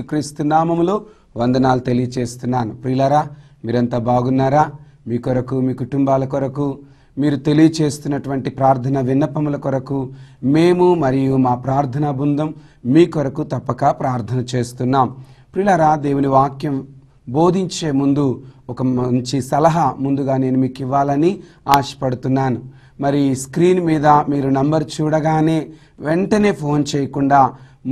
క్రీస్తు నామములో వందనాలు తెలియచేస్తున్నాను. ప్రియులారా, మీరంతా బాగున్నారా? మీ కొరకు, మీ కుటుంబాల కొరకు, మీరు తెలియచేస్తున్నటువంటి ప్రార్థన విన్నపముల కొరకు మేము మరియు మా ప్రార్థనా బృందం మీ కొరకు తప్పక ప్రార్థన చేస్తున్నాం. ప్రియులారా, దేవుని వాక్యం బోధించే ముందు ఒక మంచి సలహా ముందుగా నేను మీకు ఇవ్వాలని ఆశపడుతున్నాను. మరి స్క్రీన్ మీద మీరు నంబర్ చూడగానే వెంటనే ఫోన్ చేయకుండా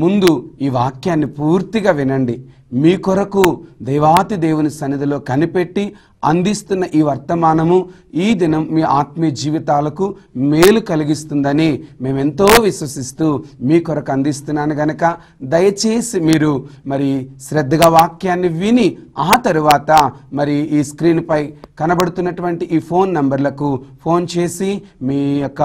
ముందు ఈ వాక్యాన్ని పూర్తిగా వినండి. మీ కొరకు దేవాతి దేవుని సన్నిధిలో కనిపెట్టి అందిస్తున్న ఈ వర్తమానము ఈ దినం మీ ఆత్మీయ జీవితాలకు మేలు కలిగిస్తుందని మేమెంతో విశ్వసిస్తూ మీ కొరకు అందిస్తున్నాను గనక దయచేసి మీరు మరి శ్రద్ధగా వాక్యాన్ని విని ఆ తరువాత మరి ఈ స్క్రీన్పై కనబడుతున్నటువంటి ఈ ఫోన్ నంబర్లకు ఫోన్ చేసి మీ యొక్క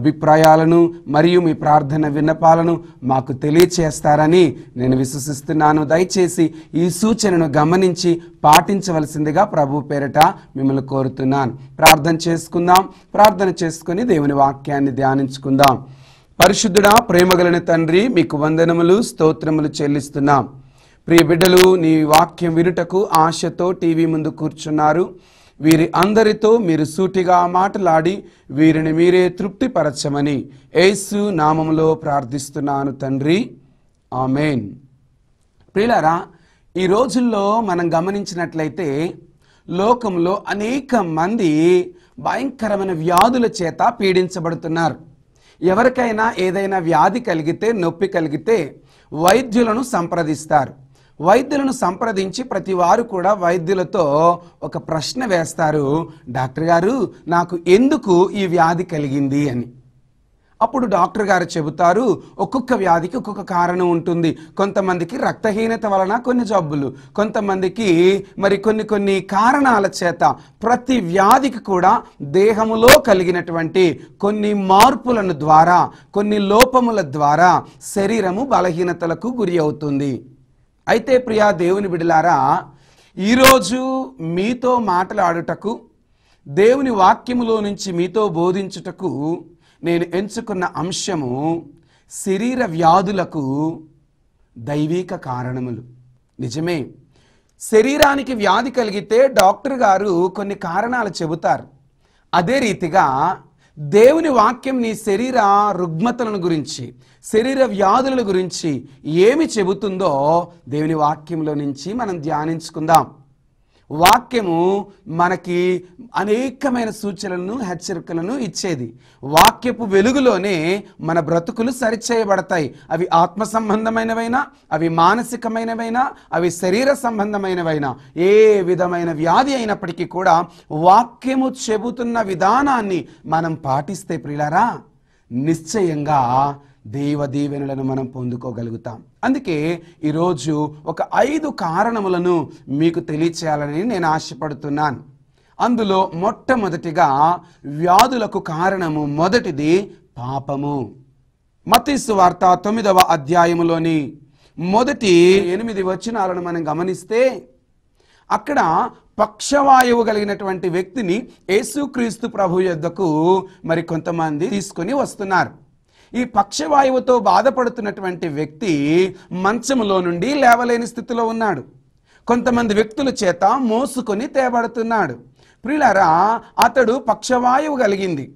అభిప్రాయాలను మరియు మీ ప్రార్థన విన్నపాలను మాకు తెలియచేస్తారని నేను విశ్వసిస్తున్నాను. దయచేసి ఈ సూచనను గమనించి పాటించవలసిందిగా ప్రభు పేరట మిమ్మల్ని కోరుతున్నాను. ప్రార్థన చేసుకుందాం. ప్రార్థన చేసుకుని దేవుని వాక్యాన్ని ధ్యానించుకుందాం. పరిశుద్ధుడా, ప్రేమగలిగిన తండ్రి, మీకు వందనములు స్తోత్రములు చెల్లిస్తున్నాం. ప్రియ బిడ్డలు నీ వాక్యం వినుటకు ఆశతో టీవీ ముందు కూర్చున్నారు. వీరి అందరితో మీరు సూటిగా మాట్లాడి వీరిని మీరే తృప్తిపరచమని యేసు నామములో ప్రార్థిస్తున్నాను తండ్రి, ఆమేన్. ప్రియులారా, ఈ రోజుల్లో మనం గమనించినట్లయితే లోకంలో అనేక మంది భయంకరమైన వ్యాధుల చేత పీడించబడుతున్నారు. ఎవరికైనా ఏదైనా వ్యాధి కలిగితే, నొప్పి కలిగితే వైద్యులను సంప్రదిస్తారు. వైద్యులను సంప్రదించి ప్రతి వారు కూడా వైద్యులతో ఒక ప్రశ్న వేస్తారు, డాక్టర్ గారు నాకు ఎందుకు ఈ వ్యాధి కలిగింది అని. అప్పుడు డాక్టర్ గారు చెబుతారు, ఒక్కొక్క వ్యాధికి ఒక్కొక్క కారణం ఉంటుంది. కొంతమందికి రక్తహీనత వలన కొన్ని జబ్బులు, కొంతమందికి మరి కొన్ని కారణాల చేత ప్రతి వ్యాధికి కూడా దేహములో కలిగినటువంటి కొన్ని మార్పులను ద్వారా, కొన్ని లోపముల ద్వారా శరీరము బలహీనతలకు గురి అవుతుంది. అయితే ప్రియా దేవుని బిడ్డలారా, ఈరోజు మీతో మాట్లాడుటకు, దేవుని వాక్యములో నుంచి మీతో బోధించుటకు నేను ఎంచుకున్న అంశము శరీర వ్యాధులకు దైవిక కారణములు. నిజమే, శరీరానికి వ్యాధి కలిగితే డాక్టర్ గారు కొన్ని కారణాలు చెబుతారు. అదే రీతిగా దేవుని వాక్యం నీ శరీర రుగ్మతలను గురించి, శరీర వ్యాధుల గురించి ఏమి చెబుతుందో దేవుని వాక్యంలో నుంచి మనం ధ్యానించుకుందాం. వాక్యము మనకి అనేకమైన సూచనలను, హెచ్చరికలను ఇచ్చేది. వాక్యపు వెలుగులోనే మన బ్రతుకులు సరిచేయబడతాయి. అవి ఆత్మ సంబంధమైనవైనా, అవి మానసికమైనవైనా, అవి శరీర సంబంధమైనవైనా, ఏ విధమైన వ్యాధి అయినప్పటికీ కూడా వాక్యము చెబుతున్న విధానాన్ని మనం పాటిస్తే ప్రియులారా, నిశ్చయంగా దైవ దీవెనలను మనం పొందుకోగలుగుతాం. అందుకే ఈరోజు ఒక 5 కారణములను మీకు తెలియచేయాలని నేను ఆశపడుతున్నాను. అందులో మొట్టమొదటిగా వ్యాధులకు కారణము మొదటిది పాపము. మత్తయి సువార్త 9వ అధ్యాయములోని మొదటి 8 వచనాలను మనం గమనిస్తే అక్కడ పక్షవాయువు కలిగినటువంటి వ్యక్తిని యేసుక్రీస్తు ప్రభు యొద్దకు మరి కొంతమంది తీసుకొని వస్తున్నారు. ఈ పక్షవాయువుతో బాధపడుతున్నటువంటి వ్యక్తి మంచములో నుండి లేవలేని స్థితిలో ఉన్నాడు. కొంతమంది వ్యక్తుల చేత మోసుకొని తేబడుతున్నాడు. ప్రియులారా, అతడు పక్షవాయువు కలిగింది.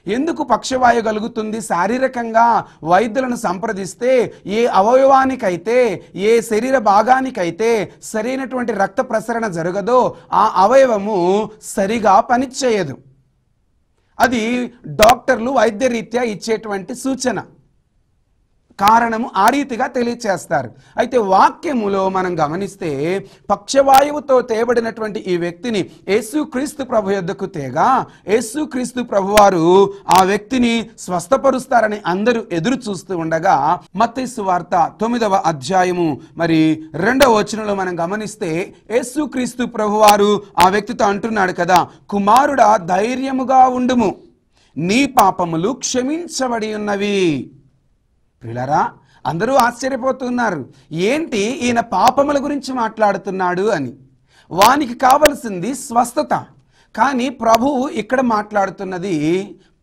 ఎందుకు పక్షవాయువు కలుగుతుంది? శారీరకంగా వైద్యులను సంప్రదిస్తే ఏ అవయవానికైతే, ఏ శరీర భాగానికైతే సరైనటువంటి రక్త ప్రసరణ జరగదో ఆ అవయవము సరిగా పనిచేయదు. అది డాక్టర్లు వైద్యరీత్యా ఇచ్చేటువంటి సూచన, కారణము ఆ రీతిగా తెలియచేస్తారు. అయితే వాక్యములో మనం గమనిస్తే పక్షవాయువుతో తేబడినటువంటి ఈ వ్యక్తిని యేసుక్రీస్తు ప్రభు యొద్దకు తేగా యేసుక్రీస్తు ప్రభువారు ఆ వ్యక్తిని స్వస్థపరుస్తారని అందరూ ఎదురు చూస్తూ ఉండగా మత్తయి సువార్త 9వ అధ్యాయము మరి 2వ వచనంలో మనం గమనిస్తే యేసుక్రీస్తు ప్రభువారు ఆ వ్యక్తితో అంటున్నాడు కదా, కుమారుడా ధైర్యముగా ఉండుము, నీ పాపములు క్షమించబడి ఉన్నవి. ప్రియులారా, అందరూ ఆశ్చర్యపోతున్నారు, ఏంటి ఈయన పాపముల గురించి మాట్లాడుతున్నాడు అని. వానికి కావలసింది స్వస్థత, కానీ ప్రభువు ఇక్కడ మాట్లాడుతున్నది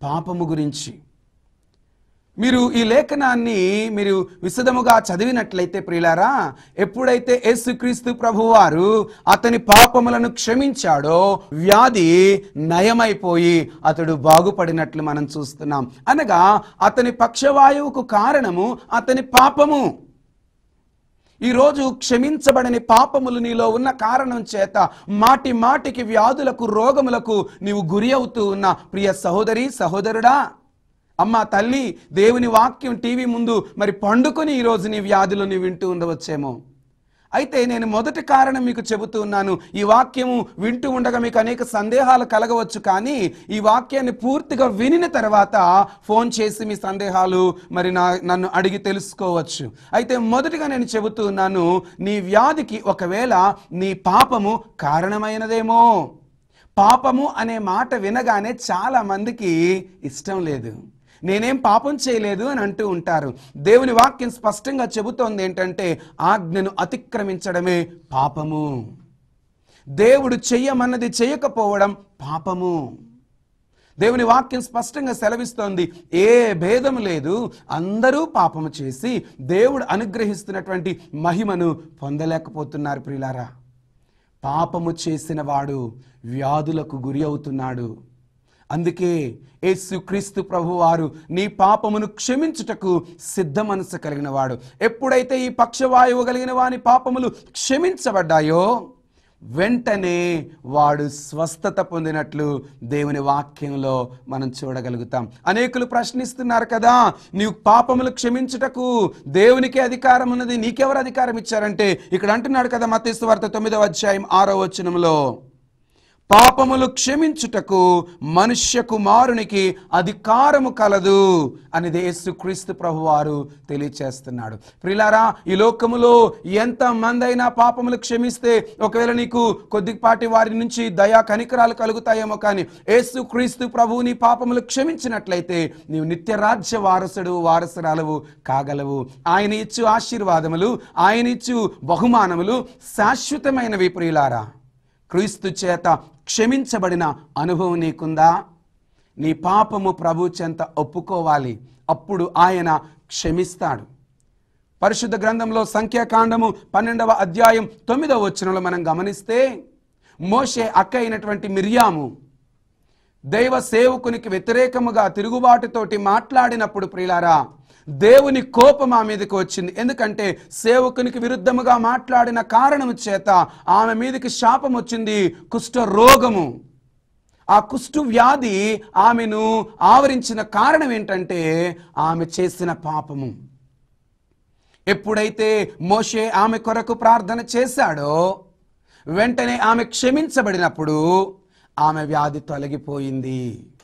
పాపము గురించి. మీరు ఈ లేఖనాన్ని మీరు విశదముగా చదివినట్లయితే ప్రియులారా, ఎప్పుడైతే యేసుక్రీస్తు ప్రభువారు అతని పాపములను క్షమించాడో వ్యాధి నయమైపోయి అతడు బాగుపడినట్లు మనం చూస్తున్నాం. అనగా అతని పక్షవాయువుకు కారణము అతని పాపము. ఈరోజు క్షమించబడని పాపములు నీలో ఉన్న కారణం చేత మాటి మాటికి వ్యాధులకు, రోగములకు నీవు గురి అవుతూ ఉన్న ప్రియ సహోదరి, సహోదరుడా, అమ్మ, తల్లి, దేవుని వాక్యం టీవీ ముందు మరి పండుకొని ఈరోజు నీ వ్యాధులు నీవు వింటూ ఉండవచ్చేమో. అయితే నేను మొదటి కారణం మీకు చెబుతూ ఉన్నాను. ఈ వాక్యము వింటూ ఉండగా మీకు అనేక సందేహాలు కలగవచ్చు, కానీ ఈ వాక్యాన్ని పూర్తిగా వినిన తర్వాత ఫోన్ చేసి మీ సందేహాలు మరి నన్ను అడిగి తెలుసుకోవచ్చు. అయితే మొదటిగా నేను చెబుతూ ఉన్నాను, నీ వ్యాధికి ఒకవేళ నీ పాపము కారణమైనదేమో. పాపము అనే మాట వినగానే చాలా మందికి ఇష్టం లేదు. నేనేం పాపం చేయలేదు అని అంటూ ఉంటారు. దేవుని వాక్యం స్పష్టంగా చెబుతోంది ఏంటంటే, ఆజ్ఞను అతిక్రమించడమే పాపము. దేవుడు చెయ్యమన్నది చేయకపోవడం పాపము. దేవుని వాక్యం స్పష్టంగా సెలవిస్తోంది, ఏ భేదం లేదు, అందరూ పాపము చేసి దేవుడు అనుగ్రహిస్తున్నటువంటి మహిమను పొందలేకపోతున్నారు. ప్రియులారా, పాపము చేసిన వాడు వ్యాధులకు గురి అవుతున్నాడు. అందుకే యేసుక్రీస్తు ప్రభువారు నీ పాపమును క్షమించుటకు సిద్ధ మనసు కలిగిన వాడు. ఎప్పుడైతే ఈ పక్షవాయువు కలిగిన వాని పాపములు క్షమించబడ్డాయో వెంటనే వాడు స్వస్థత పొందినట్లు దేవుని వాక్యంలో మనం చూడగలుగుతాం. అనేకులు ప్రశ్నిస్తున్నారు కదా, నీవు పాపములు క్షమించుటకు దేవునికే అధికారం ఉన్నది, నీకెవరు అధికారం ఇచ్చారంటే, ఇక్కడ అంటున్నాడు కదా మత్తయి సువార్త 9వ అధ్యాయం 6వ వచనంలో, పాపములు క్షమించుటకు మనుష్య కుమారునికి అధికారము కలదు అనేది యేసుక్రీస్తు ప్రభువారు తెలియచేస్తున్నాడు. ప్రియులారా, ఈ లోకములో ఎంతమంది అయినా పాపములు క్షమిస్తే ఒకవేళ నీకు కొద్దిపాటి వారి నుంచి దయా కనికరాలు కలుగుతాయేమో, కానీ యేసుక్రీస్తు ప్రభువు నీ పాపములు క్షమించినట్లయితే నీవు నిత్యరాజ్య వారసురాలవు కాగలవు. ఆయన ఇచ్చు ఆశీర్వాదములు, ఆయన ఇచ్చు బహుమానములు శాశ్వతమైనవి. ప్రియులారా, క్రీస్తు చేత క్షమించబడిన అనుభవం నీకుందా? నీ పాపము ప్రభు చెంత ఒప్పుకోవాలి, అప్పుడు ఆయన క్షమిస్తాడు. పరిశుద్ధ గ్రంథంలో సంఖ్యాకాండము 12వ అధ్యాయం 9వ వచనంలో మనం గమనిస్తే, మోషే అక్క అయినటువంటి మిర్యాము దైవ సేవకునికి వ్యతిరేకముగా తిరుగుబాటుతోటి మాట్లాడినప్పుడు ప్రియులారా, దేవుని కోపం ఆమె మీదకి వచ్చింది. ఎందుకంటే సేవకునికి విరుద్ధముగా మాట్లాడిన కారణము చేత ఆమె మీదకి శాపం వచ్చింది, కుష్ఠ రోగము. ఆ కుష్ఠు వ్యాధి ఆమెను ఆవరించిన కారణం ఏంటంటే ఆమె చేసిన పాపము. ఎప్పుడైతే మోషే ఆమె కొరకు ప్రార్థన చేశాడో వెంటనే ఆమె క్షమించబడినప్పుడు ఆమె వ్యాధి తొలగిపోయింది.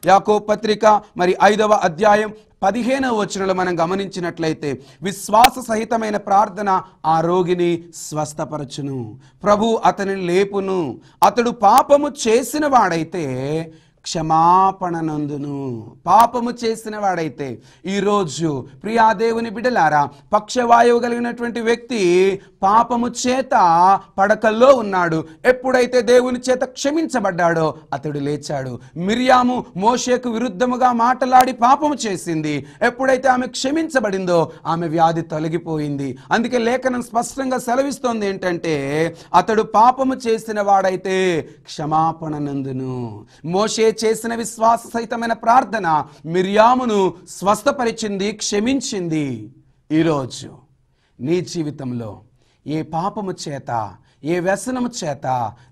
యాకోబు పత్రిక మరి 5వ అధ్యాయం 15వ వచనంలో మనం గమనించినట్లయితే, విశ్వాస సహితమైన ప్రార్థన ఆ రోగిని స్వస్థపరచును, ప్రభు అతనిని లేపును, అతడు పాపము చేసిన వాడైతే క్షమాపణ నందును. పాపము చేసిన వాడైతే, ఈరోజు ప్రియా దేవుని బిడ్డలారా, పక్షవాయువు కలిగినటువంటి వ్యక్తి పాపము చేత పడకల్లో ఉన్నాడు. ఎప్పుడైతే దేవుని చేత క్షమించబడ్డాడో అతడు లేచాడు. మిర్యాము మోషేకు విరుద్ధముగా మాట్లాడి పాపము చేసింది. ఎప్పుడైతే ఆమె క్షమించబడిందో ఆమె వ్యాధి తొలగిపోయింది. అందుకే లేఖనం స్పష్టంగా సెలవిస్తోంది ఏంటంటే, అతడు పాపము చేసిన వాడైతే క్షమాపణ నందును. మోషే చేసిన విశ్వాస సహితమైన ప్రార్థన మిర్యామును స్వస్థపరిచింది, క్షమించింది. ఈరోజు నీ జీవితంలో ఏ పాపము చేత, ఏ వ్యసనము చేత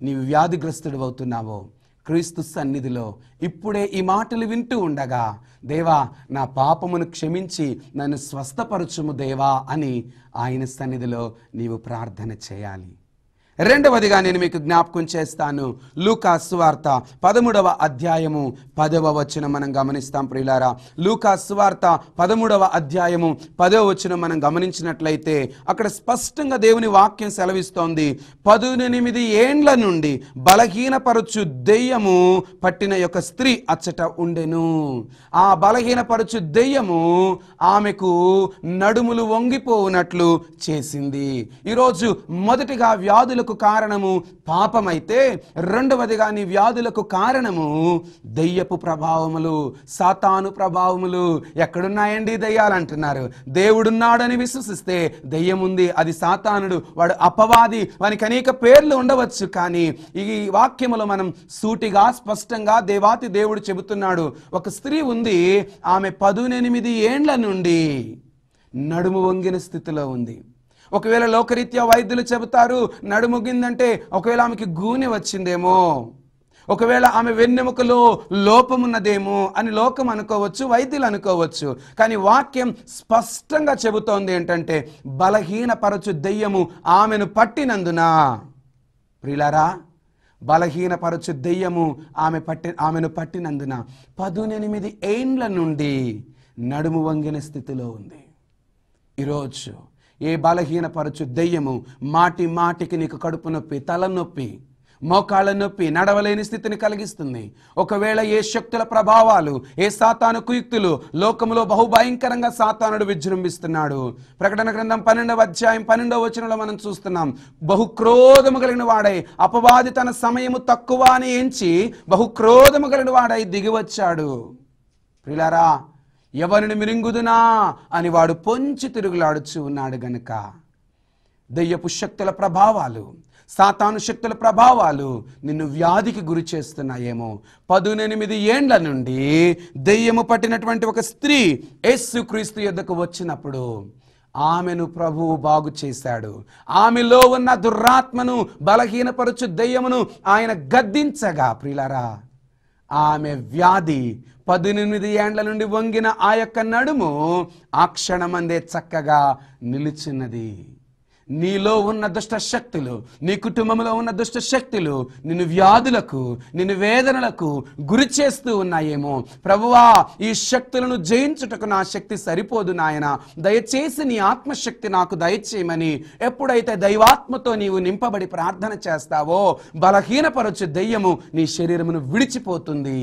నీవు వ్యాధిగ్రస్తుడు అవుతున్నావో, క్రీస్తు సన్నిధిలో ఇప్పుడే ఈ మాటలు వింటూ ఉండగా, దేవా నా పాపమును క్షమించి నన్ను స్వస్థపరచుము దేవా అని ఆయన సన్నిధిలో నీవు ప్రార్థన చేయాలి. రెండవదిగా నేను మీకు జ్ఞాపకం చేస్తాను, లూకా సువార్త 13వ అధ్యాయము 10వ వచనం మనం గమనిస్తాం. ప్రియులారా, లూకా సువార్త 13వ అధ్యాయము 10వ వచనం మనం గమనించినట్లయితే అక్కడ స్పష్టంగా దేవుని వాక్యం సెలవిస్తోంది, 18 ఏండ్ల నుండి బలహీనపరచు దెయ్యము పట్టిన యొక్క స్త్రీ అచ్చట ఉండెను. ఆ బలహీనపరచు దెయ్యము ఆమెకు నడుములు వంగిపోవునట్లు చేసింది. ఈరోజు మొదటిగా వ్యాధులు వ్యాధులకు కారణము పాపమైతే, రెండవదిగా నీ వ్యాధులకు కారణము దెయ్యపు ప్రభావములు, సాతాను ప్రభావములు. ఎక్కడున్నాయండి దెయ్యాలు అంటున్నారు? దేవుడున్నాడని విశ్వసిస్తే దెయ్యం ఉంది, అది సాతానుడు, వాడు అపవాది. వానికి అనేక పేర్లు ఉండవచ్చు, కానీ ఈ వాక్యములో మనం సూటిగా స్పష్టంగా దేవాతి దేవుడు చెబుతున్నాడు. ఒక స్త్రీ ఉంది, ఆమె 18 ఏండ్ల నుండి నడుము వంగిన స్థితిలో ఉంది. ఒకవేళ లోకరీత్యా వైద్యులు చెబుతారు నడుముగిందంటే ఒకవేళ ఆమెకి గూనె వచ్చిందేమో, ఒకవేళ ఆమె వెన్నెముకలో లోపమున్నదేమో అని లోకం అనుకోవచ్చు, వైద్యులు అనుకోవచ్చు. కానీ వాక్యం స్పష్టంగా చెబుతోంది ఏంటంటే, బలహీనపరచు దెయ్యము ఆమెను పట్టినందున, ప్రియులారా, బలహీనపరచు దెయ్యము ఆమెను పట్టినందున 18 ఏండ్ల నుండి నడుము వంగిన స్థితిలో ఉంది. ఈరోజు ఏ బలహీనపరచు దెయ్యము మాటి మాటికి నీకు కడుపు నొప్పి, తలనొప్పి, మోకాళ్ళ నొప్పి, నడవలేని స్థితిని కలిగిస్తుంది. ఒకవేళ ఏ శక్తుల ప్రభావాలు, ఏ సాతాను కుయుక్తులు, లోకములో బహుభయంకరంగా సాతానుడు విజృంభిస్తున్నాడు. ప్రకటన గ్రంథం 12వ అధ్యాయం 12వ వచనంలో మనం చూస్తున్నాం. బహుక్రోధము కలిగిన వాడై, అపవాది తన సమయము తక్కువ అని ఎంచి బహుక్రోధము కలిగిన వాడై దిగివచ్చాడు. ప్రియులారా, ఎవరిని మిరింగుదునా అని వాడు పొంచి తిరుగులాడుచు ఉన్నాడు గనుక దెయ్యపు శక్తుల ప్రభావాలు, సాతాను శక్తుల ప్రభావాలు నిన్ను వ్యాధికి గురి చేస్తున్నాయేమో. 18 ఏండ్ల నుండి దెయ్యము పట్టినటువంటి ఒక స్త్రీ యేసుక్రీస్తు యొద్దకు వచ్చినప్పుడు ఆమెను ప్రభువు బాగు చేశాడు. ఆమెలో ఉన్న దుర్రాత్మను, బలహీనపరచు దెయ్యమును ఆయన గద్దించగా, ప్రియులారా, ఆమె వ్యాధి 18 ఏండ్ల నుండి వంగిన ఆ యొక్క నడుము ఆ క్షణమందే చక్కగా నిలిచినది. నీలో ఉన్న దుష్ట శక్తులు, నీ కుటుంబంలో ఉన్న దుష్ట శక్తులు నిన్ను వ్యాధులకు, నిన్ను వేదనలకు గురి చేస్తూ ఉన్నాయేమో. ప్రభువా, ఈ శక్తులను జయించుటకు నా శక్తి సరిపోదు నాయన, దయచేసి నీ ఆత్మశక్తి నాకు దయచేయమని ఎప్పుడైతే దైవాత్మతో నీవు నింపబడి ప్రార్థన చేస్తావో, బలహీనపరచు దెయ్యము నీ శరీరమును విడిచిపోతుంది.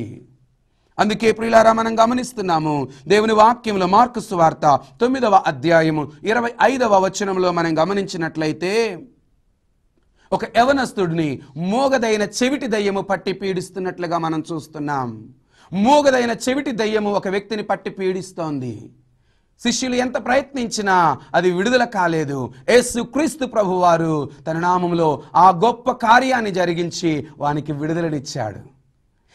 అందుకే ప్రియులారా, మనం గమనిస్తున్నాము దేవుని వాక్యంలో మార్కు సువార్త 9వ అధ్యాయము 25వ వచనంలో మనం గమనించినట్లయితే, ఒక యవనస్తుడిని మోగదైన చెవిటి దయ్యము పట్టి పీడిస్తున్నట్లుగా మనం చూస్తున్నాం. మోగదైన చెవిటి దయ్యము ఒక వ్యక్తిని పట్టి పీడిస్తోంది. శిష్యులు ఎంత ప్రయత్నించినా అది విడుదల కాలేదు. యేసుక్రీస్తు ప్రభువారు తన నామములో ఆ గొప్ప కార్యాన్ని జరిగించి వానికి విడుదలనిచ్చాడు.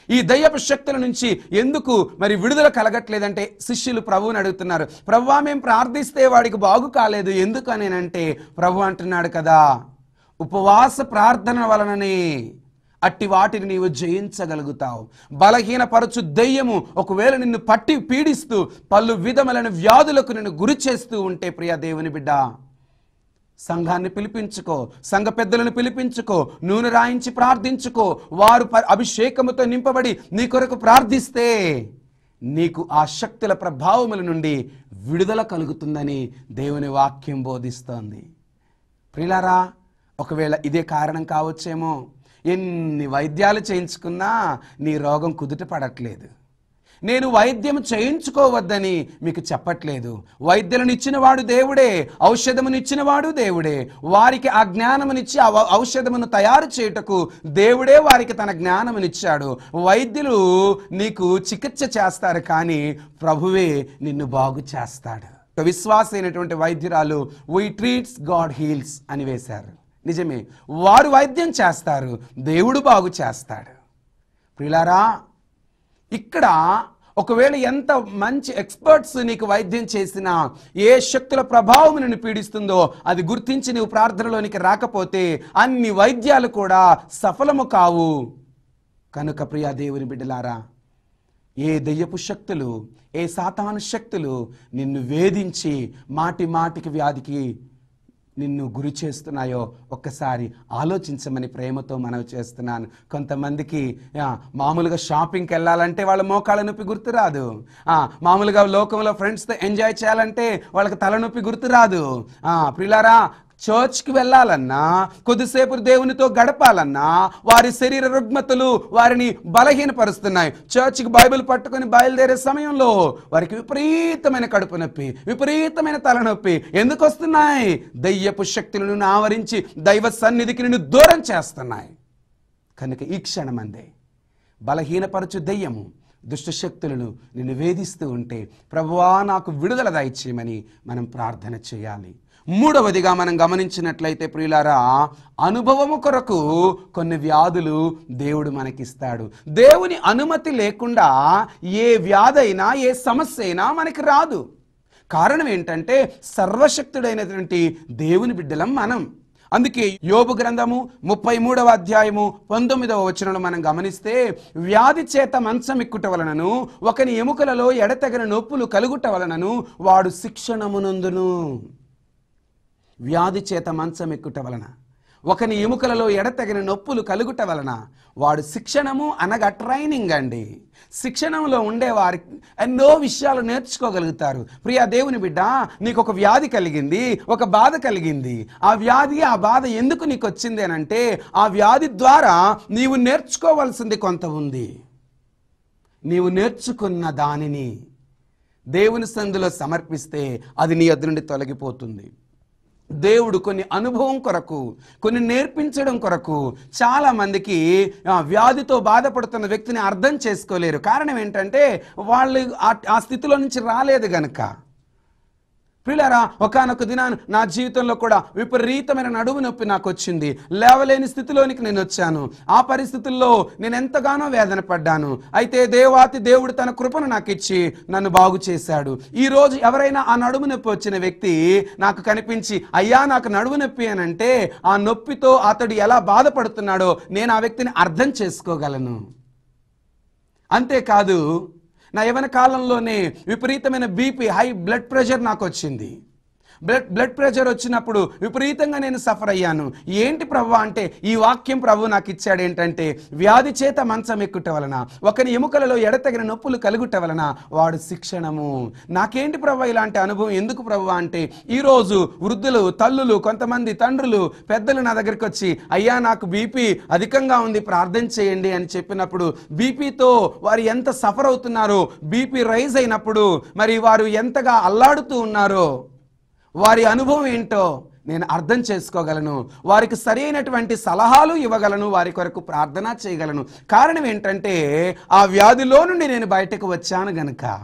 ఈ దయ్యపు శక్తుల నుంచి ఎందుకు మరి విడుదల కలగట్లేదంటే శిష్యులు ప్రభువుని అడుగుతున్నారు. ప్రభువా, మేము ప్రార్థిస్తే వాడికి బాగు కాలేదు ఎందుకు అనేనంటే, ప్రభు అంటున్నాడు కదా, ఉపవాస ప్రార్థన వలననే అట్టి వాటిని నీవు జయించగలుగుతావు. బలహీనపరచు దెయ్యము ఒకవేళ నిన్ను పట్టి పీడిస్తూ పలు విధములైన వ్యాధులకు నిన్ను గురి చేస్తూ ఉంటే, ప్రియ దేవుని బిడ్డ, సంఘాన్ని పిలిపించుకో, సంఘ పెద్దలను పిలిపించుకో, నూనె రాయించి ప్రార్థించుకో. వారు అభిషేకముతో నింపబడి నీ కొరకు ప్రార్థిస్తే నీకు ఆ శక్తుల ప్రభావముల నుండి విడుదల కలుగుతుందని దేవుని వాక్యం బోధిస్తోంది. ప్రియులారా, ఒకవేళ ఇదే కారణం కావచ్చేమో, ఎన్ని వైద్యాలు చేయించుకున్నా నీ రోగం కుదుట పడట్లేదు. నేను వైద్యం చేయించుకోవద్దని మీకు చెప్పట్లేదు. వైద్యులను ఇచ్చినవాడు దేవుడే, ఔషధమును ఇచ్చినవాడు దేవుడే. వారికి ఆ జ్ఞానమునిచ్చి ఆ ఔషధమును తయారు చేయుటకు దేవుడే వారికి తన జ్ఞానమునిచ్చాడు. వైద్యులు నీకు చికిత్స చేస్తారు, కానీ ప్రభువే నిన్ను బాగు చేస్తాడు. విశ్వాస అయినటువంటి వైద్యురాలు "We treats God heals" అని వేశారు. నిజమే, వారు వైద్యం చేస్తారు, దేవుడు బాగు చేస్తాడు. ప్రియులారా, ఇక్కడ ఒకవేళ ఎంత మంచి ఎక్స్పర్ట్స్ నీకు వైద్యం చేసినా, ఏ శక్తుల ప్రభావం నిన్ను పీడిస్తుందో అది గుర్తించి నీవు ప్రార్థనలోనికి రాకపోతే అన్ని వైద్యాలు కూడా సఫలము కావు. కనుక ప్రియా దేవుని బిడ్డలారా, ఏ దయ్యపు శక్తులు, ఏ సాతాను శక్తులు నిన్ను వేధించి మాటి మాటికి వ్యాధికి నిన్ను గురి చేస్తున్నాయో ఒక్కసారి ఆలోచించమని ప్రేమతో మనవి చేస్తున్నాను. కొంతమందికి మామూలుగా షాపింగ్కి వెళ్ళాలంటే వాళ్ళ మోకాళ్ళ నొప్పి గుర్తురాదు. మామూలుగా లోకంలో ఫ్రెండ్స్తో ఎంజాయ్ చేయాలంటే వాళ్ళకి తలనొప్పి గుర్తురాదు. ప్రియులారా, చర్చ్కి వెళ్ళాలన్నా, కొద్దిసేపు దేవునితో గడపాలన్నా వారి శరీర రుగ్మతలు వారిని బలహీనపరుస్తున్నాయి. చర్చ్కి బైబిల్ పట్టుకొని బయలుదేరే సమయంలో వారికి విపరీతమైన కడుపు నొప్పి, విపరీతమైన తలనొప్పి. ఎందుకు వస్తున్నాయి? దయ్యపు శక్తులను ఆవరించి దైవ సన్నిధికి నిన్ను దూరం చేస్తున్నాయి. కనుక ఈ క్షణమందే బలహీనపరచు దయ్యము, దుష్టశక్తులను నిన్ను వేధిస్తూ ఉంటే ప్రభువా నాకు విడుదల దయచేయమని మనం ప్రార్థన చేయాలి. మూడవదిగా మనం గమనించినట్లయితే ప్రియులారా, అనుభవము కొరకు కొన్ని వ్యాధులు దేవుడు మనకిస్తాడు. దేవుని అనుమతి లేకుండా ఏ వ్యాధి అయినా, ఏ సమస్య అయినా మనకి రాదు. కారణం ఏంటంటే సర్వశక్తుడైనటువంటి దేవుని బిడ్డలం మనం. అందుకే యోబు గ్రంథము 33వ అధ్యాయము 19వ వచనంలో మనం గమనిస్తే, వ్యాధి చేత మంచం ఎక్కుట వలనను ఒకని ఎముకలలో ఎడతెగని నొప్పులు కలుగుట వలనను వాడు శిక్షణమునందును. వ్యాధి చేత మంచం ఎక్కుట వలన, ఒకని ఎముకలలో ఎడతెగని నొప్పులు కలుగుట వలన వాడు శిక్షణము అనగా ట్రైనింగ్ అండి. శిక్షణంలో ఉండేవారికి ఎన్నో విషయాలు నేర్చుకోగలుగుతారు. ప్రియా దేవుని బిడ్డ, నీకు ఒక వ్యాధి కలిగింది, ఒక బాధ కలిగింది. ఆ వ్యాధి, ఆ బాధ ఎందుకు నీకు వచ్చింది అని అంటే, ఆ వ్యాధి ద్వారా నీవు నేర్చుకోవాల్సింది కొంత ఉంది. నీవు నేర్చుకున్న దానిని దేవుని సందులో సమర్పిస్తే అది నీ యొద్ద నుండి తొలగిపోతుంది. దేవుడు కొన్ని అనుభవం కొరకు, కొన్ని నేర్పించడం కొరకు చాలా మందికి వ్యాధితో బాధపడుతున్న వ్యక్తిని అర్థం చేసుకోలేరు. కారణం ఏంటంటే వాళ్ళు ఆ స్థితిలో నుంచి రాలేదు గనక. ప్రియులారా, ఒకానొక దినాన నా జీవితంలో కూడా విపరీతమైన నడుము నొప్పి నాకు వచ్చింది. లేవలేని స్థితిలోనికి నేను వచ్చాను. ఆ పరిస్థితుల్లో నేను ఎంతగానో వేదన పడ్డాను. అయితే దేవాతి దేవుడు తన కృపను నాకు ఇచ్చి నన్ను బాగు చేశాడు. ఈ రోజు ఎవరైనా ఆ నడుము నొప్పి వచ్చిన వ్యక్తి నాకు కనిపించి, అయ్యా నాకు నడుము నొప్పి అని అంటే, ఆ నొప్పితో అతడు ఎలా బాధపడుతున్నాడో నేను ఆ వ్యక్తిని అర్థం చేసుకోగలను. అంతేకాదు, నా యవ్వన కాలంలోనే విపరీతమైన బీపీ, హై బ్లడ్ ప్రెషర్ నాకు వచ్చింది. బ్లడ్ ప్రెషర్ వచ్చినప్పుడు విపరీతంగా నేను సఫర్ అయ్యాను. ఏంటి ప్రభు అంటే, ఈ వాక్యం ప్రభు నాకు ఇచ్చాడు. ఏంటంటే, వ్యాధి చేత మంచం ఎక్కుట వలన ఒకని ఎముకలలో ఎడతెగని నొప్పులు కలుగుట వలన వాడు శిక్షణము. నాకేంటి ప్రభు ఇలాంటి అనుభవం ఎందుకు ప్రభు అంటే, ఈరోజు వృద్ధులు, తల్లులు, కొంతమంది తండ్రులు, పెద్దలు నా దగ్గరికి వచ్చి, అయ్యా నాకు బీపీ అధికంగా ఉంది, ప్రార్థన చేయండి అని చెప్పినప్పుడు, బీపీతో వారు ఎంత సఫర్ అవుతున్నారో, బీపీ రైజ్ అయినప్పుడు మరి వారు ఎంతగా అల్లాడుతూ ఉన్నారో, వారి అనుభవం ఏంటో నేను అర్థం చేసుకోగలను. వారికి సరైనటువంటి సలహాలు ఇవ్వగలను, వారి కొరకు ప్రార్థన చేయగలను. కారణం ఏంటంటే, ఆ వ్యాధిలో నుండి నేను బయటకు వచ్చాను గనుక.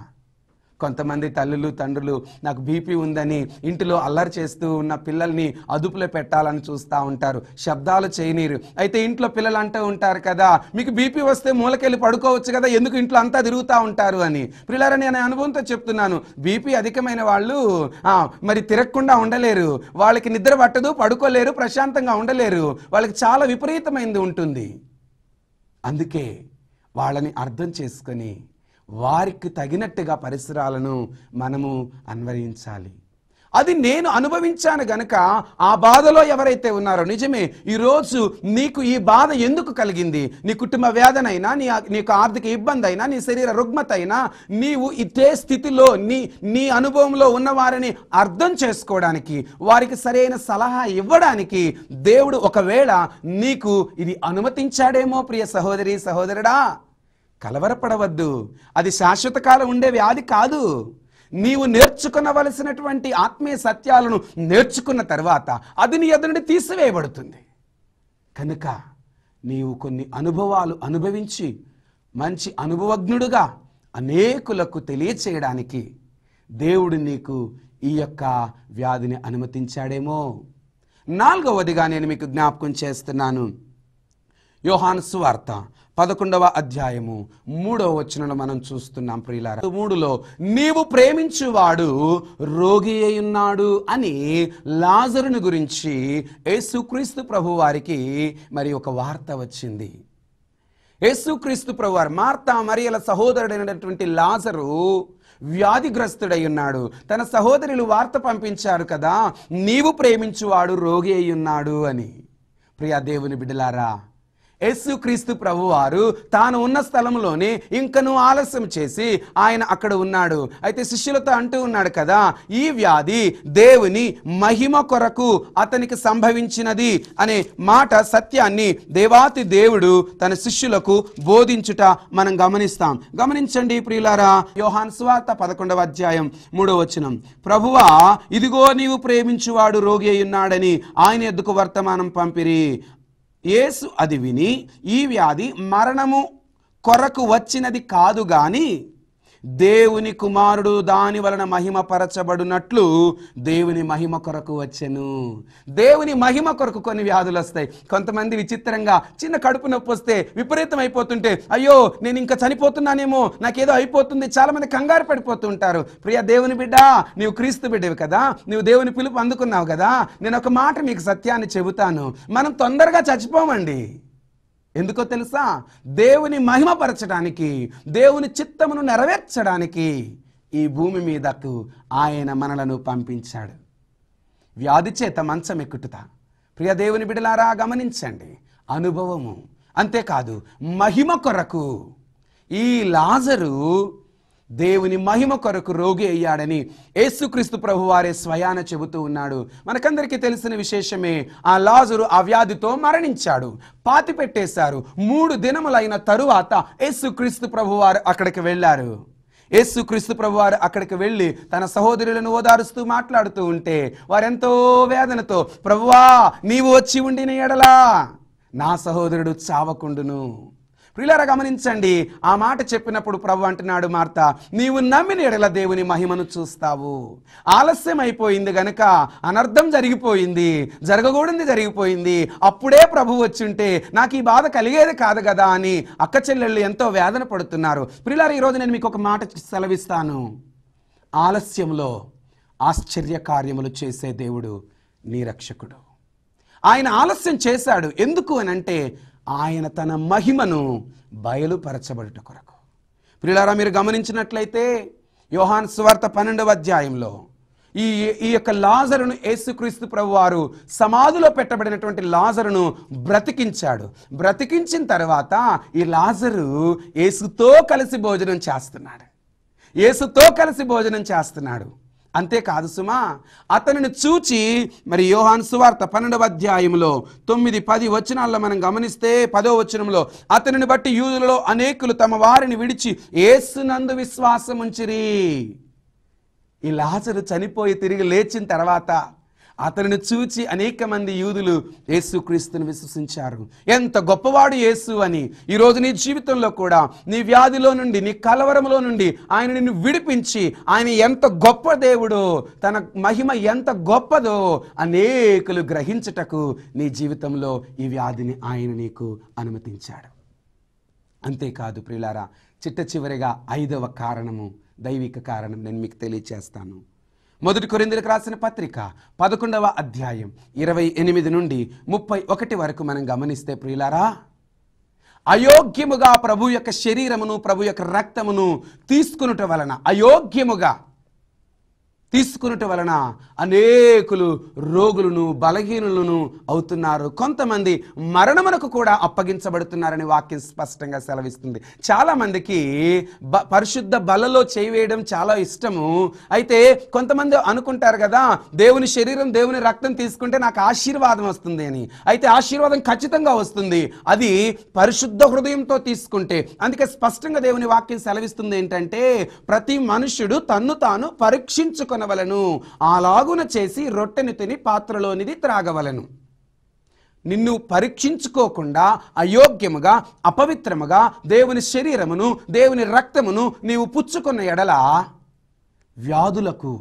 కొంతమంది తల్లులు, తండ్రులు నాకు బీపీ ఉందని ఇంటిలో అల్లరి చేస్తూ ఉన్న పిల్లల్ని అదుపులో పెట్టాలని చూస్తూ ఉంటారు, శబ్దాలు చేయనీరు. అయితే ఇంట్లో పిల్లలు అంటూ ఉంటారు కదా, మీకు బీపీ వస్తే మూలకెళ్ళి పడుకోవచ్చు కదా, ఎందుకు ఇంట్లో అంతా తిరుగుతూ ఉంటారు అని. పిల్లలని నేను అనుభవంతో చెప్తున్నాను, బీపీ అధికమైన వాళ్ళు మరి తిరగకుండా ఉండలేరు, వాళ్ళకి నిద్ర పట్టదు, పడుకోలేరు, ప్రశాంతంగా ఉండలేరు, వాళ్ళకి చాలా విపరీతమైనది ఉంటుంది. అందుకే వాళ్ళని అర్థం చేసుకొని వారికి తగినట్టుగా పరిసరాలను మనము అన్వయించాలి. అది నేను అనుభవించాను గనక ఆ బాధలో ఎవరైతే ఉన్నారో, నిజమే ఈరోజు నీకు ఈ బాధ ఎందుకు కలిగింది, నీ కుటుంబ వేదనైనా, నీకు ఆర్థిక ఇబ్బంది అయినా, నీ శరీర రుగ్మత అయినా, నీవు ఇదే స్థితిలో నీ అనుభవంలో ఉన్న వారిని అర్థం చేసుకోవడానికి, వారికి సరైన సలహా ఇవ్వడానికి దేవుడు ఒకవేళ నీకు ఇది అనుమతించాడేమో. ప్రియ సహోదరి, సహోదరుడా, కలవరపడవద్దు. అది శాశ్వత కాలం ఉండే వ్యాధి కాదు. నీవు నేర్చుకునవలసినటువంటి ఆత్మీయ సత్యాలను నేర్చుకున్న తర్వాత అది నీ ఎదురు నుండి తీసివేయబడుతుంది. కనుక నీవు కొన్ని అనుభవాలు అనుభవించి మంచి అనుభవజ్ఞుడుగా అనేకులకు తెలియచేయడానికి దేవుడు నీకు ఈ యొక్క వ్యాధిని అనుమతించాడేమో. నాలుగవదిగా నేను మీకు జ్ఞాపకం చేస్తున్నాను, యోహాను సువార్త 11వ అధ్యాయము 3వ వచనంలో మనం చూస్తున్నాం ప్రియులారా. 3లో నీవు ప్రేమించువాడు రోగి అయ్యున్నాడు అని లాజరుని గురించి యేసుక్రీస్తు ప్రభు వారికి మరి ఒక వార్త వచ్చింది. యేసుక్రీస్తు ప్రభు వారు మార్తా మరియల సహోదరుడైనటువంటి లాజరు వ్యాధిగ్రస్తుడై ఉన్నాడు. తన సహోదరులు వార్త పంపించారు కదా, నీవు ప్రేమించువాడు రోగి అయ్యున్నాడు అని. ప్రియా దేవుని బిడ్డలారా, యేసుక్రీస్తు ప్రభువారు తాను ఉన్న స్థలంలోనే ఇంకనూ ఆలస్యం చేసి ఆయన అక్కడ ఉన్నాడు. అయితే శిష్యులతో అంటూ ఉన్నాడు కదా, ఈ వ్యాధి దేవుని మహిమ కొరకు అతనికి సంభవించినది అనే మాట సత్యాన్ని దేవాతి దేవుడు తన శిష్యులకు బోధించుట మనం గమనించండి ప్రియులారా. యోహాను సువార్త 11వ అధ్యాయం 3వ వచనం, ప్రభువా ఇదిగో నీవు ప్రేమించువాడు రోగి అయి ఉన్నాడని ఆయన యొద్దకు వర్తమానం పంపిరి. యేసు అది విని, ఈ వ్యాధి మరణము కొరకు వచ్చినది కాదు గాని దేవుని కుమారుడు దాని వలన మహిమ పరచబడినట్లు దేవుని మహిమ కొరకు వచ్చెను. దేవుని మహిమ కొరకు కొన్ని వ్యాధులు వస్తాయి. కొంతమంది విచిత్రంగా చిన్న కడుపు నొప్పి వస్తే విపరీతం అయిపోతుంటే, అయ్యో నేను ఇంకా చనిపోతున్నానేమో, నాకేదో అయిపోతుంది, చాలా మంది కంగారు పడిపోతుంటారు. ప్రియ దేవుని బిడ్డ, నీవు క్రీస్తు బిడ్డవి కదా, నీవు దేవుని పిలుపు అందుకున్నావు కదా, నేను ఒక మాట మీకు సత్యాన్ని చెబుతాను, మనం తొందరగా చచ్చిపోమండి. ఎందుకో తెలుసా? దేవుని మహిమపరచడానికి, దేవుని చిత్తమును నెరవేర్చడానికి ఈ భూమి మీదకు ఆయన మనలను పంపించాడు. వ్యాధి చేత మంచం ఎక్కుట, ప్రియ దేవుని బిడ్డలారా గమనించండి, అనుభవము. అంతేకాదు మహిమ కొరకు ఈ లాజరు దేవుని మహిమ కొరకు రోగి అయ్యాడని యేసుక్రీస్తు ప్రభువారే స్వయాన చెబుతూ ఉన్నాడు. మనకందరికీ తెలిసిన విశేషమే, ఆ లాజరు ఆ వ్యాధితో మరణించాడు, పాతి పెట్టేశారు. 3 దినములైన తరువాత యేసుక్రీస్తు ప్రభువారు అక్కడికి వెళ్ళారు. యేసుక్రీస్తు ప్రభువారు అక్కడికి వెళ్ళి తన సహోదరులను ఓదారుస్తూ మాట్లాడుతూ ఉంటే వారెంతో వేదనతో, ప్రభువా నీవు వచ్చి ఉండిన ఎడలా నా సహోదరుడు చావకుండును. ప్రియులారా గమనించండి, ఆ మాట చెప్పినప్పుడు ప్రభు అంటున్నాడు, మార్తా నీవు నమ్మిన ఎడల దేవుని మహిమను చూస్తావు. ఆలస్యం అయిపోయింది గనుక అనర్థం జరిగిపోయింది, జరగకూడదు జరిగిపోయింది. అప్పుడే ప్రభు వచ్చి ఉంటే నాకు ఈ బాధ కలిగేది కాదు కదా అని అక్క చెల్లెళ్ళు ఎంతో వేదన పడుతున్నారు. ప్రియులారా ఈరోజు నేను మీకు ఒక మాట సెలవిస్తాను. ఆలస్యంలో ఆశ్చర్య కార్యములు చేసే దేవుడు నీ రక్షకుడు. ఆయన ఆలస్యం చేశాడు. ఎందుకు అని అంటే ఆయన తన మహిమను బయలుపరచబడుట కొరకు. ప్రియులారా మీరు గమనించినట్లయితే యోహాను సువార్త 12వ అధ్యాయంలో ఈ యొక్క లాజరును యేసుక్రీస్తు ప్రభువారు సమాధిలో పెట్టబడినటువంటి లాజరును బ్రతికించాడు. బ్రతికించిన తర్వాత ఈ లాజరు యేసుతో కలిసి భోజనం చేస్తున్నాడు. అంతేకాదు సుమా, అతనిని చూచి మరి యోహాను సువార్త 12వ అధ్యాయంలో 9-10 వచనాల్లో మనం గమనిస్తే 10వ వచనంలో, అతనిని బట్టి యూదులలో అనేకులు తమ వారిని విడిచి యేసునందు విశ్వాసం ఉంచిరి. ఈ లాజరు చనిపోయి తిరిగి లేచిన తర్వాత అతనిని చూచి అనేక మంది యూదులు యేసుక్రీస్తుని విశ్వసించారు. ఎంత గొప్పవాడు యేసు అని. ఈరోజు నీ జీవితంలో కూడా నీ వ్యాధిలో నుండి, నీ కలవరంలో నుండి ఆయన నిన్ను విడిపించి, ఆయన ఎంత గొప్ప దేవుడో, తన మహిమ ఎంత గొప్పదో అనేకులు గ్రహించుటకు నీ జీవితంలో ఈ వ్యాధిని ఆయన నీకు అనుమతించాడు. అంతేకాదు ప్రియులారా, చిట్ట చివరిగా 5వ కారణము, దైవిక కారణం నేను మీకు తెలియచేస్తాను. 1 కొరింథీయులకు రాసిన పత్రిక 11వ అధ్యాయం 28 నుండి 31 వరకు మనం గమనిస్తే ప్రియులారా, అయోగ్యముగా ప్రభు యొక్క శరీరమును, ప్రభు యొక్క రక్తమును తీసుకునుట వలన అనేకులు రోగులను, బలహీనులను అవుతున్నారు. కొంతమంది మరణమునకు కూడా అప్పగించబడుతున్నారని వాక్యం స్పష్టంగా సెలవిస్తుంది. చాలా మందికి పరిశుద్ధ బలలో చేయవేయడం చాలా ఇష్టము. అయితే కొంతమంది అనుకుంటారు కదా, దేవుని శరీరం, దేవుని రక్తం తీసుకుంటే నాకు ఆశీర్వాదం వస్తుంది అని. అయితే ఆశీర్వాదం ఖచ్చితంగా వస్తుంది, అది పరిశుద్ధ హృదయంతో తీసుకుంటే. అందుకే స్పష్టంగా దేవుని వాక్యం సెలవిస్తుంది ఏంటంటే, ప్రతి మనుష్యుడు తన్ను తాను పరీక్షించుకొనవలెను, అలాగున చేసి రొట్టెని తిని పాత్రలోనిది త్రాగవలెను. నిన్ను పరీక్షించుకోకుండా అయోగ్యముగా, అపవిత్రముగా దేవుని శరీరమును, దేవుని రక్తమును నీవు పుచ్చుకున్న ఎడల వ్యాధులకు,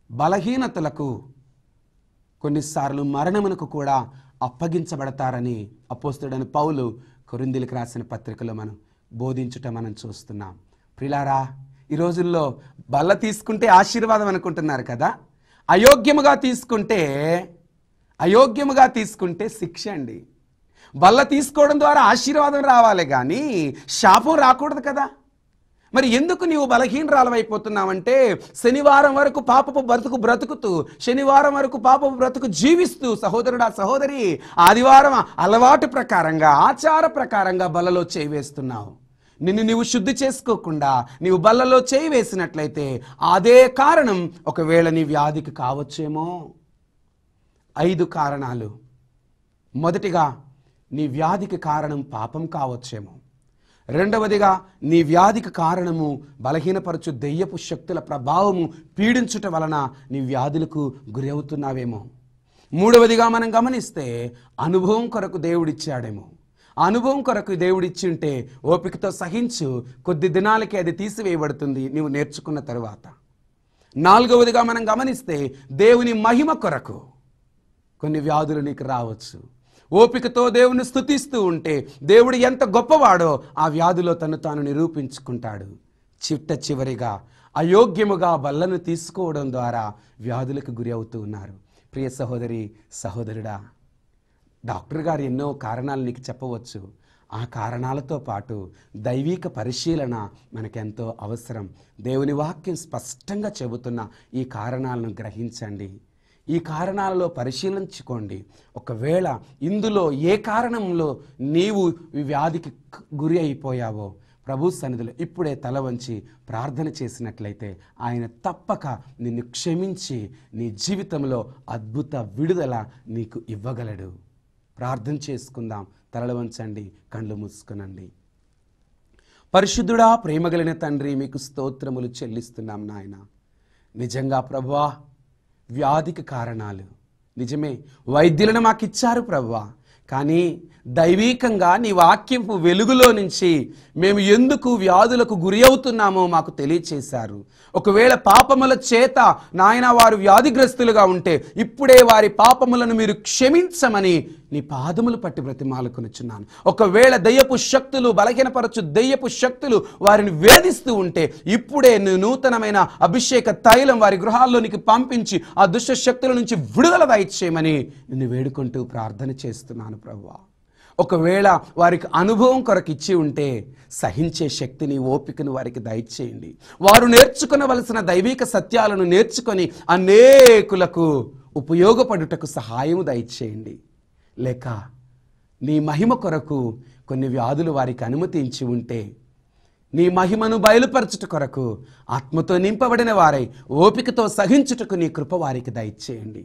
బలహీనతలకు, కొన్నిసార్లు మరణమునకు కూడా అప్పగించబడతారని అపోస్తలుడైన పౌలు కొరింథీయులకు రాసిన పత్రికలో మనం బోధించుట మనం చూస్తున్నాం. ప్రియులారా, ఈ రోజుల్లో బల్ల తీసుకుంటే ఆశీర్వాదం అనుకుంటున్నారు కదా, అయోగ్యముగా తీసుకుంటే శిక్ష అండి. బల్ల తీసుకోవడం ద్వారా ఆశీర్వాదం రావాలి కానీ శాపం రాకూడదు కదా. మరి ఎందుకు నీవు బలహీనరాలవైపోతున్నావంటే శనివారం వరకు పాపపు బ్రతుకుతూ శనివారం వరకు పాపపు బ్రతుకు జీవిస్తూ సహోదరుడా సహోదరి ఆదివారం అలవాటు ప్రకారంగా ఆచార ప్రకారంగా బలలో చేయి వేస్తున్నావు. నిన్ను నీవు శుద్ధి చేసుకోకుండా నీవు బల్లలో చేయి వేసినట్లయితే అదే కారణం ఒకవేళ నీ వ్యాధికి కావచ్చేమో. 5 కారణాలు. మొదటిగా నీ వ్యాధికి కారణం పాపం కావచ్చేమో. రెండవదిగా నీ వ్యాధికి కారణము బలహీనపరచు దెయ్యపు శక్తుల ప్రభావము పీడించుట వలన నీ వ్యాధులకు గురి అవుతున్నావేమో. మూడవదిగా మనం గమనిస్తే అనుభవం కొరకు దేవుడిచ్చాడేమో. అనుభవం కొరకు దేవుడిచ్చి ఉంటే ఓపికతో సహించు, కొద్ది దినాలకి అది తీసివేయబడుతుంది నీవు నేర్చుకున్న తరువాత. నాలుగవదిగా మనం గమనిస్తే దేవుని మహిమ కొరకు కొన్ని వ్యాధులు నీకు రావచ్చు. ఓపికతో దేవుని స్తుతిస్తూ ఉంటే దేవుడు ఎంత గొప్పవాడో ఆ వ్యాధిలో తను తాను నిరూపించుకుంటాడు. చివరిగా అయోగ్యముగా బల్లను తీసుకోవడం ద్వారా వ్యాధులకు గురి అవుతూ ఉన్నారు. ప్రియ సహోదరి సహోదరుడా, డాక్టర్ గారు ఎన్నో కారణాలు నీకు చెప్పవచ్చు. ఆ కారణాలతో పాటు దైవిక పరిశీలన మనకెంతో అవసరం. దేవుని వాక్యం స్పష్టంగా చెబుతున్న ఈ కారణాలను గ్రహించండి, ఈ కారణాలలో పరిశీలించుకోండి. ఒకవేళ ఇందులో ఏ కారణంలో నీవు వ్యాధికి గురి అయిపోయావో ప్రభు సన్నిధిలో ఇప్పుడే తల వంచి ప్రార్థన చేసినట్లయితే ఆయన తప్పక నిన్ను క్షమించి నీ జీవితంలో అద్భుత విడుదల నీకు ఇవ్వగలడు. ప్రార్థన చేసుకుందాం. తలలు వంచండి, కళ్ళు మూసుకునండి. పరిశుద్ధుడా, ప్రేమగలిగిన తండ్రి, మీకు స్తోత్రములు చెల్లిస్తున్నాం నాయన. నిజంగా ప్రభువా, వ్యాధికి కారణాలు నిజమే, వైద్యులను మాకు ఇచ్చారు ప్రభువా. కానీ దైవీకంగా నీ వాక్యపు వెలుగులో నుంచి మేము ఎందుకు వ్యాధులకు గురి అవుతున్నామో మాకు తెలియచేశారు. ఒకవేళ పాపముల చేత నాయన వారు వ్యాధిగ్రస్తులుగా ఉంటే ఇప్పుడే వారి పాపములను మీరు క్షమించమని నీ పాదములు పట్టి బ్రతిమాలుకొనుచున్నాను. ఒకవేళ దయ్యపు శక్తులు, బలహీనపరచు దయ్యపు శక్తులు వారిని వేధిస్తూ ఉంటే ఇప్పుడే నూతనమైన అభిషేక తైలం వారి గృహాల్లోనికి పంపించి ఆ దుష్ట శక్తుల నుంచి విడుదల దయచేయమని నిన్ను వేడుకుంటూ ప్రార్థన చేస్తున్నాను ప్రభువా. ఒకవేళ వారికి అనుభవం కొరకు ఇచ్చి ఉంటే సహించే శక్తిని, ఓపికను వారికి దయచేయండి. వారు నేర్చుకునవలసిన దైవిక సత్యాలను నేర్చుకొని అనేకులకు ఉపయోగపడుటకు సహాయము దయచేయండి. లేక నీ మహిమ కొరకు కొన్ని వ్యాధులు వారికి అనుమతించి ఉంటే నీ మహిమను బయలుపరచుట కొరకు ఆత్మతో నింపబడిన వారై ఓపికతో సహించుటకు నీ కృప వారికి దయచేయండి.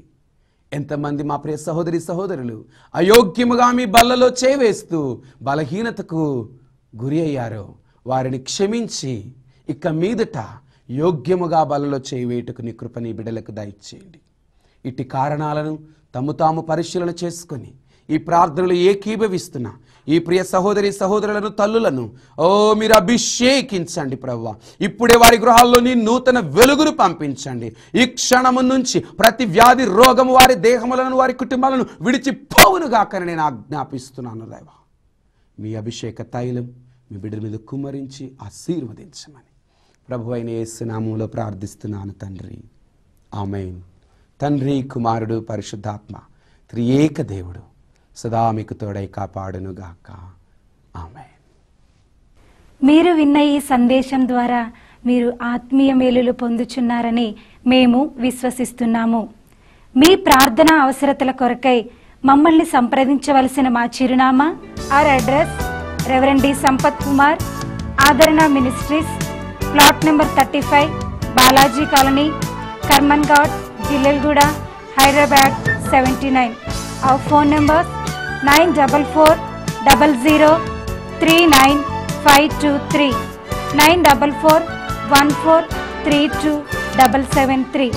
ఎంతమంది మా ప్రియ సహోదరి సహోదరులు అయోగ్యముగా మీ బల్లలో చేవేస్తూ బలహీనతకు గురి అయ్యారో వారిని క్షమించి ఇక మీదట యోగ్యముగా బల్లలో చేయవేటుకు నీ కృప నీ బిడ్డలకు దయచేయండి. ఇట్టి కారణాలను తాము పరిశీలన చేసుకొని ఈ ప్రార్థనలు ఏకీభవిస్తున్న ఈ ప్రియ సహోదరి సహోదరులను, తల్లులను మీరు అభిషేకించండి ప్రభువా. ఇప్పుడే వారి గృహాల్లో నీ నూతన వెలుగును పంపించండి. ఈ క్షణము నుంచి ప్రతి వ్యాధి రోగము వారి దేహములను, వారి కుటుంబాలను విడిచిపోవునుగాకని నేను ఆజ్ఞాపిస్తున్నాను దేవా. మీ అభిషేక తైలం మీ బిడ్డల మీద కుమ్మరించి ఆశీర్వదించమని ప్రభు అయిన యేసు నామములో ప్రార్థిస్తున్నాను తండ్రి, ఆమేన్. తండ్రి, కుమారుడు, పరిశుద్ధాత్మ త్రియేక దేవుడు సదా మీకు తోడై కాపాడునుగాక. ఆమేన్. మీరు విన్న ఈ సందేశం ద్వారా మీరు ఆత్మీయ మేలులు పొందుచున్నారని మేము విశ్వసిస్తున్నాము. మీ ప్రార్థన అవసరతల కొరకై మమ్మల్ని సంప్రదించవలసిన మా చిరునామా, our address reverend D Sampath Kumar, Aadarana ministries, plot number 35, Balaji colony, Karman Ghat, Jillelguda, Hyderabad 79. Our phone numbers 9440395223, 9441432773.